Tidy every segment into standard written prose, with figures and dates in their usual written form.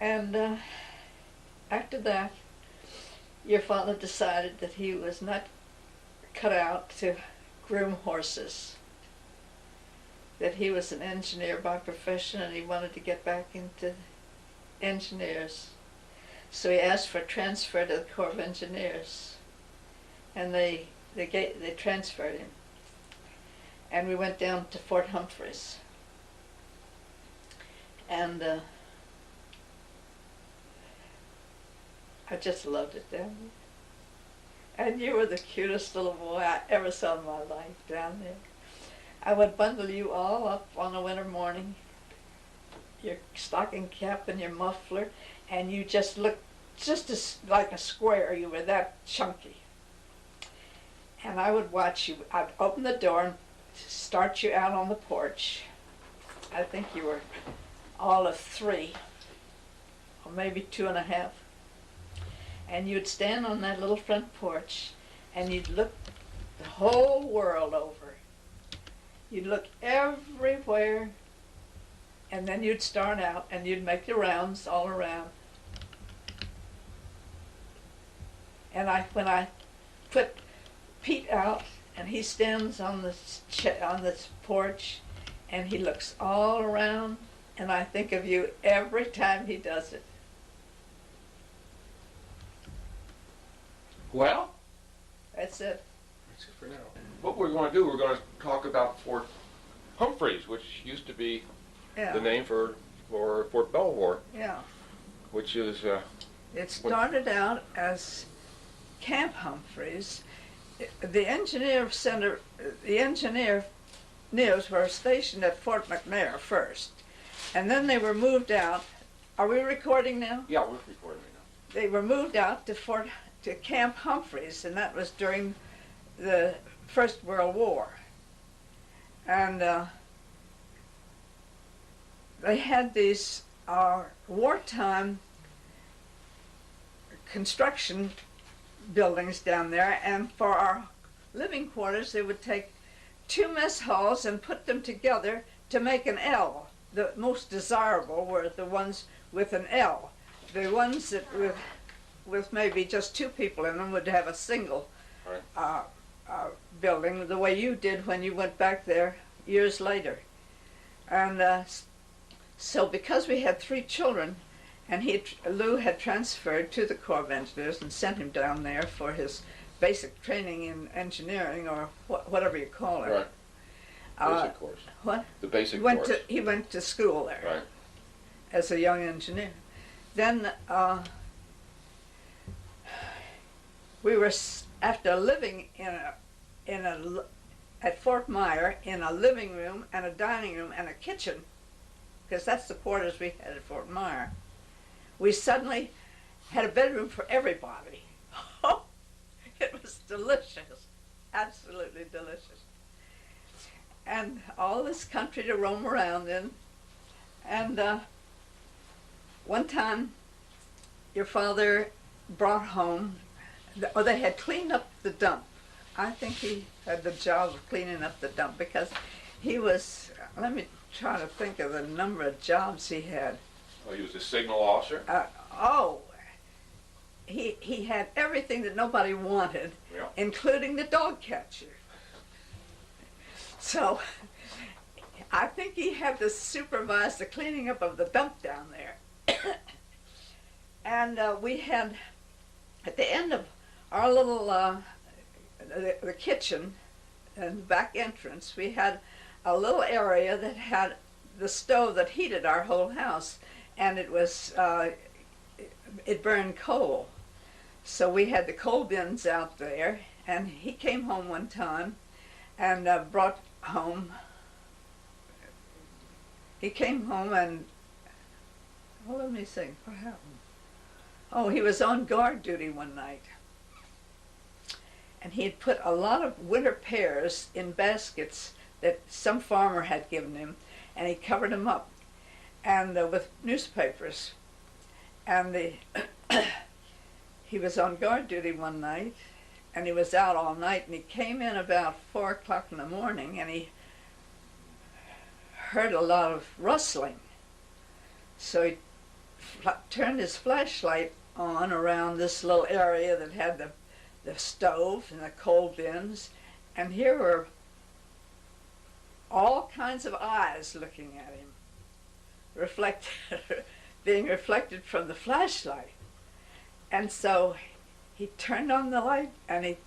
And after that, your father decided that he was not cut out to groom horses, that he was an engineer by profession and he wanted to get back into engineers. So he asked for a transfer to the Corps of Engineers, and they transferred him. And we went down to Fort Humpfries. And I just loved it down there. And you were the cutest little boy I ever saw in my life down there. I would bundle you all up on a winter morning, your stocking cap and your muffler, and you just looked just as like a square. You were that chunky. And I would watch you. I'd open the door and start you out on the porch. I think you were all of 3, or maybe 2.5. And you'd stand on that little front porch and you'd look the whole world over. You'd look everywhere, and then you'd start out and you'd make the rounds all around. And when I put Pete out and he stands on this porch and he looks all around, and I think of you every time he does it. Well, that's it. That's it for now. What we're going to do, we're going to talk about Fort Humpfries, which used to be the name for Fort Belvoir. Yeah. Which is... it started out as Camp Humpfries. The engineers were stationed at Fort McNair first, and then they were moved out. Are we recording now? Yeah, we're recording right now. They were moved out to Camp Humpfries, and that was during the First World War. And they had these wartime construction buildings down there, and for our living quarters they would take 2 mess halls and put them together to make an L. The most desirable were the ones with an L. The ones that with maybe just 2 people in them would have a single building, the way you did when you went back there years later. And so because we had 3 children, and Lou had transferred to the Corps of Engineers and sent him down there for his basic training in engineering, or whatever you call it. Right. Basic course. What? The basic course. He went to school there. Right. As a young engineer. Then we were, after living at Fort Myer in a living room and a dining room and a kitchen, because that's the quarters we had at Fort Myer, we suddenly had a bedroom for everybody. Oh, it was delicious, absolutely delicious. And all this country to roam around in. And one time, your father brought home, they had cleaned up the dump. I think he had the job of cleaning up the dump because he was, let me try to think of the number of jobs he had. Oh, he was a signal officer? He had everything that nobody wanted, yeah, including the dog catcher. So I think he had to supervise the cleaning up of the dump down there. And we had, at the end of our little, the kitchen and the back entrance, we had a little area that had the stove that heated our whole house, and it was, it burned coal. So we had the coal bins out there, and he came home one time and brought home, he came home and, well, let me think, what happened? Oh, he was on guard duty one night, and he had put a lot of winter pears in baskets that some farmer had given him, and he covered them up and with newspapers. And he was on guard duty one night, and he was out all night, and he came in about 4 o'clock in the morning, and he heard a lot of rustling. So he turned his flashlight on around this little area that had the stove and the coal bins, and here were all kinds of eyes looking at him, being reflected from the flashlight. And so he turned on the light and he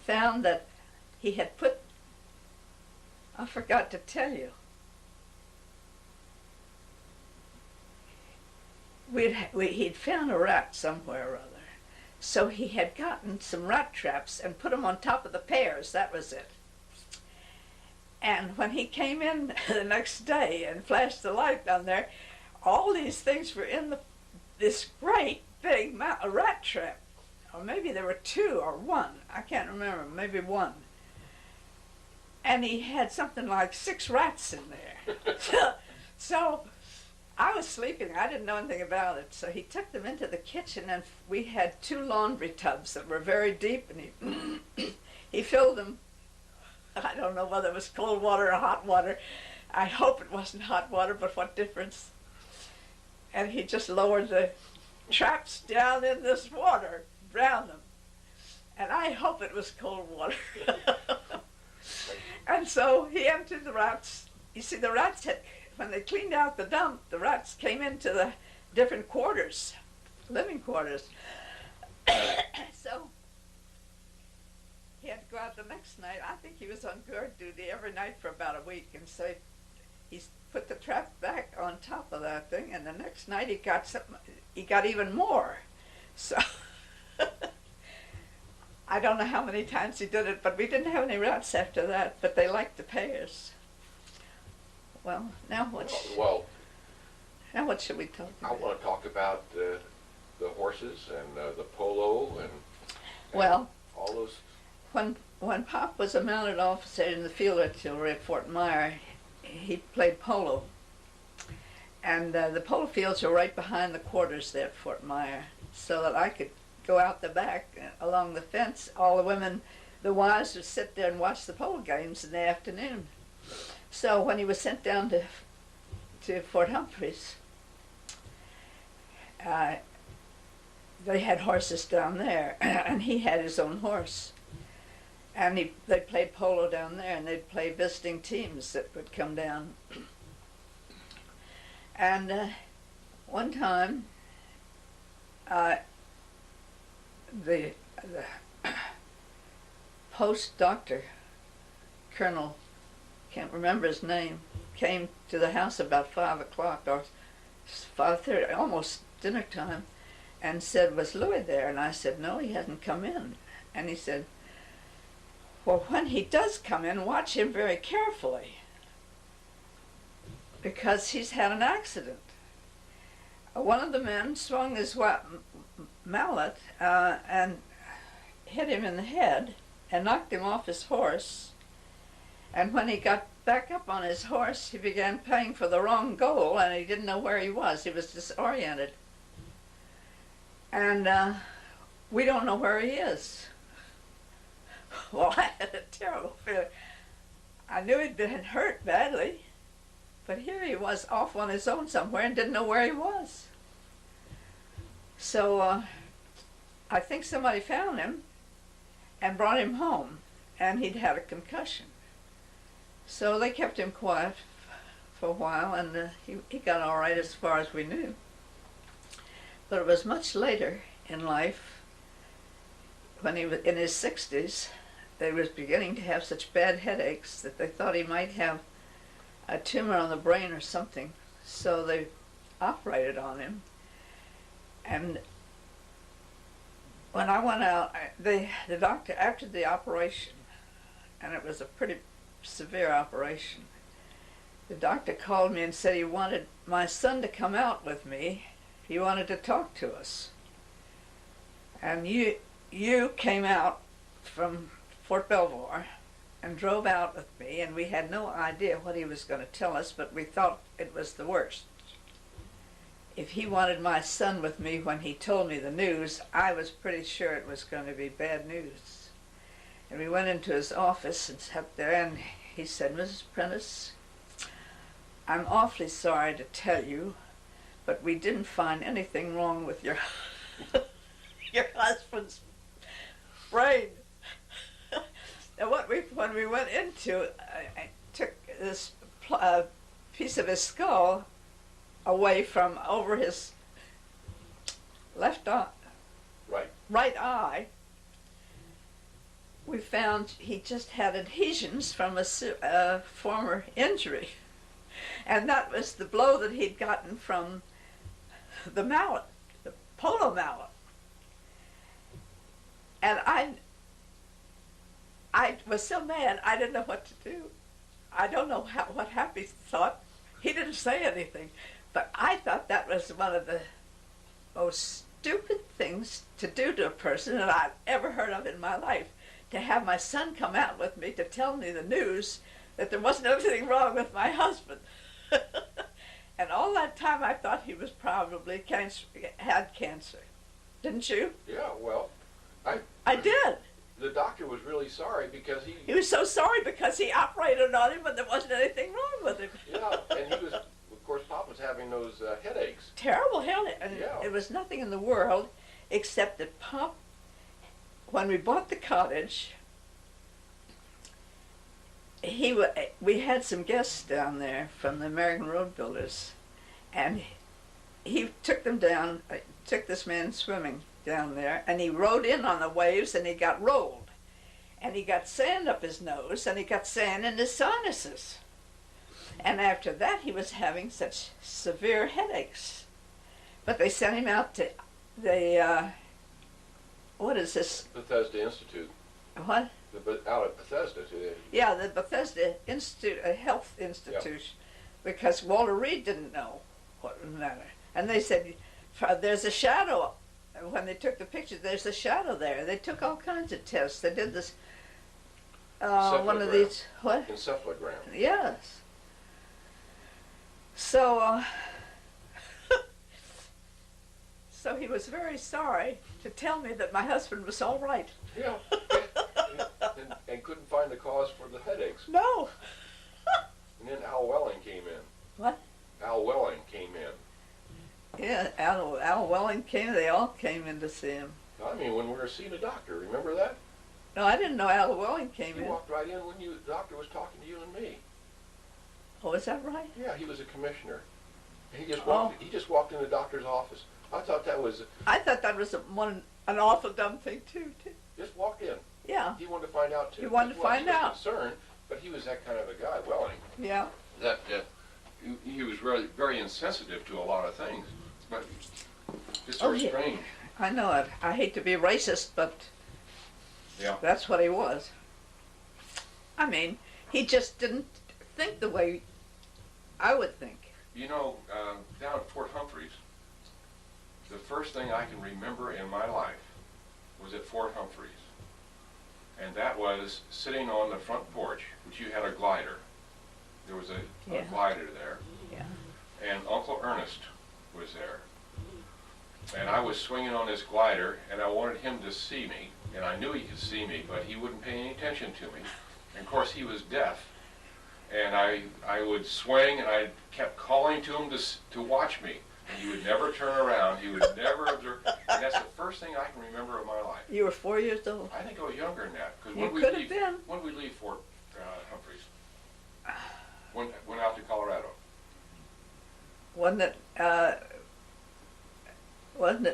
found that he had put, I forgot to tell you, he'd found a rat somewhere or other. So he had gotten some rat traps and put them on top of the pears, that was it. And when he came in the next day and flashed the light down there, all these things were in this great big rat trap. Or maybe there were two or one, I can't remember, maybe one. And he had something like 6 rats in there. So I was sleeping, I didn't know anything about it, so he took them into the kitchen and we had 2 laundry tubs that were very deep, and he filled them. I don't know whether it was cold water or hot water. I hope it wasn't hot water, but what difference? And he just lowered the traps down in this water, drowned them. And I hope it was cold water. And so he emptied the rats. You see, the rats had, when they cleaned out the dump, the rats came into the different quarters, living quarters. So he had to go out the next night. I think he was on guard duty every night for about a week, and so he put the trap back on top of that thing, and the next night he got even more. So I don't know how many times he did it, but we didn't have any rats after that, but they liked the pears. Well, now what should we talk about? I want to talk about the horses and the polo and well, all those. When Pop was a mounted officer in the field artillery at Fort Myer, he played polo. And the polo fields were right behind the quarters there at Fort Myer, so that I could go out the back along the fence. All the women, the wives, would sit there and watch the polo games in the afternoon. So when he was sent down to Fort Humpfries, they had horses down there, and he had his own horse. And they played polo down there, and they'd play visiting teams that would come down. And one time, the post doctor, Colonel, can't remember his name, came to the house about 5 o'clock or 5:30, almost dinner time, and said, "Was Louis there?" And I said, "No, he hasn't come in." And he said, "Well, when he does come in, watch him very carefully, because he's had an accident. One of the men swung his mallet and hit him in the head and knocked him off his horse. And when he got back up on his horse, he began playing for the wrong goal, and he didn't know where he was. He was disoriented. And we don't know where he is." Well, I had a terrible feeling. I knew he'd been hurt badly, but here he was off on his own somewhere and didn't know where he was. So I think somebody found him and brought him home, and he'd had a concussion. So they kept him quiet for a while, and he got all right as far as we knew. But it was much later in life, when he was in his 60s, they was beginning to have such bad headaches that they thought he might have a tumor on the brain or something. So they operated on him. And when I went out, the doctor, after the operation, and it was a pretty severe operation, the doctor called me and said he wanted my son to come out with me. He wanted to talk to us. And you came out from Fort Belvoir and drove out with me, and we had no idea what he was going to tell us, but we thought it was the worst. If he wanted my son with me when he told me the news, I was pretty sure it was going to be bad news. And we went into his office and sat there, and he said, "Mrs. Prentiss, I'm awfully sorry to tell you, but we didn't find anything wrong with your your husband's brain. And when we went into, I took this piece of his skull away from over his left eye, right eye. We found he just had adhesions from a former injury, and that was the blow that he'd gotten from the mallet, the polo mallet. And I was so mad, I didn't know what to do. I don't know what Happy thought. He didn't say anything, but I thought that was one of the most stupid things to do to a person that I've ever heard of in my life. To have my son come out with me to tell me the news that there wasn't anything wrong with my husband. And all that time I thought he was probably had cancer. Didn't you? Yeah, well, I did. The doctor was really sorry because he was so sorry because he operated on him and there wasn't anything wrong with him. Yeah, and he was, of course, Pop was having those headaches. Terrible headache. And yeah. It was nothing in the world except that Pop, when we bought the cottage, we had some guests down there from the American Road Builders, and he took them down, took this man swimming down there, and he rode in on the waves and he got rolled. And he got sand up his nose and he got sand in his sinuses. And after that he was having such severe headaches. But they sent him out to the, what is this? Bethesda Institute. What? Out at Bethesda today. Yeah, the Bethesda Institute, a health institute, because Walter Reed didn't know what was the matter. And they said, there's a shadow. When they took the picture, there's a shadow there. They took all kinds of tests. They did this, one of these, what? Encephalogram. Yes. So, so he was very sorry to tell me that my husband was all right. Yeah. And couldn't find the cause for the headaches. No. And then Al Welling came in. What? Al Welling came in. Yeah, Al Welling came. They all came in to see him. I mean, when we were seeing a doctor, remember that? No, I didn't know Al Welling came in. He walked right in when the doctor was talking to you and me. Oh, is that right? Yeah, he was a commissioner. He just walked. He just walked in the doctor's office. I thought that was. I thought that was an awful dumb thing too. Just walked in. Yeah. He wanted to find out too. He wanted to find out. He was concerned, but he was that kind of a guy, Welling. Yeah. That he was really very insensitive to a lot of things, but just sort of strange. I know it. I hate to be racist, but yeah, that's what he was. I mean, he just didn't think the way I would think. You know, down at Fort Humpfries, the first thing I can remember in my life was at Fort Humpfries. And that was sitting on the front porch, which you had a glider. There was a glider there. Yeah. And Uncle Ernest was there. And I was swinging on this glider, and I wanted him to see me. And I knew he could see me, but he wouldn't pay any attention to me. And of course, he was deaf. And I would swing, and I kept calling to him to watch me. And he would never turn around. He would never observe. And that's the first thing I can remember of my life. You were 4 years old? I think I was younger than that. You could have been. When did we leave Fort Humpfries? Went out to Colorado. Wasn't it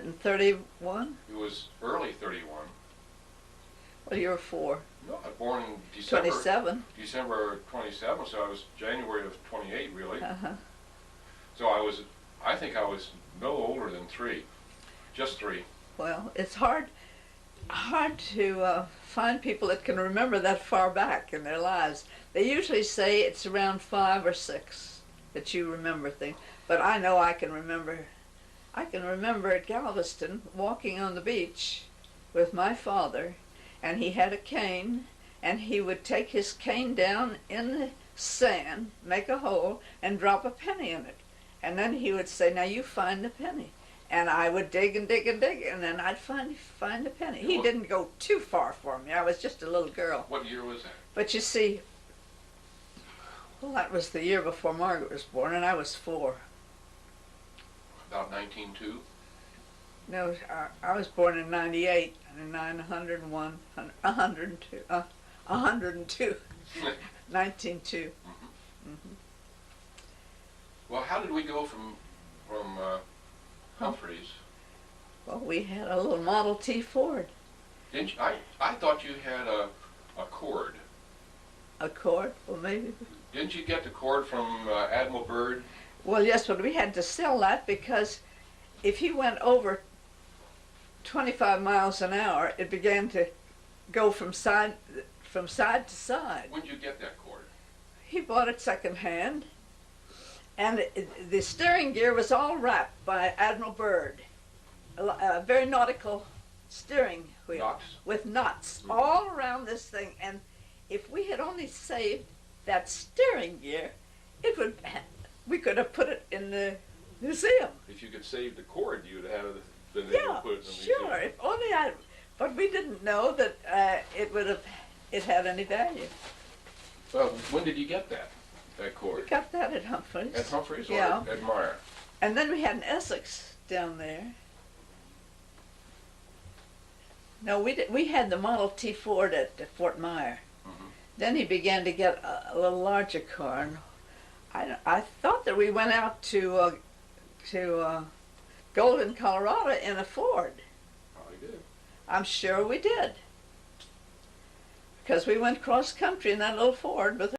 in 31? It was early 31. Well, you were 4. No, I was born in December. 27. December 27, so I was January of 28, really. Uh-huh. So I think I was no older than 3. Just 3. Well, it's hard to find people that can remember that far back in their lives. They usually say it's around 5 or 6 that you remember things. But I know I can remember. I can remember at Galveston walking on the beach with my father, and he had a cane, and he would take his cane down in the sand, make a hole, and drop a penny in it. And then he would say, now you find the penny. And I would dig and dig and dig, and then I'd find a penny. He didn't go too far for me. I was just a little girl. What year was that? But you see, well, that was the year before Margaret was born, and I was 4. about 1902? No, I was born in 98, and 101, 102, 102, 1902. Mm-hmm. Well, how did we go from Humpfries? Well, we had a little Model T Ford. Didn't you, I thought you had a cord. A Cord? Well, maybe. Didn't you get the cord from Admiral Byrd? Well, yes, but we had to sell that because if he went over 25 miles an hour, it began to go from side to side. When did you get that cord? He bought it secondhand, and the steering gear was all wrapped by Admiral Byrd, a very nautical steering wheel Knots? with knots all around this thing. And if we had only saved that steering gear, we could have put it in the museum. If you could save the cord, you'd have been able to Yeah, put it in the sure. museum. If only but we didn't know that it had any value. Well, when did you get that We cord? got that at Humphrey's. At Humpfries or Yeah. at Meyer? And then we had an Essex down there. No, we had the Model T Ford at Fort Myer. Mm-hmm. Then he began to get a little larger car. And I thought that we went out to Golden, Colorado in a Ford. Probably did. I'm sure we did. Because we went cross country in that little Ford with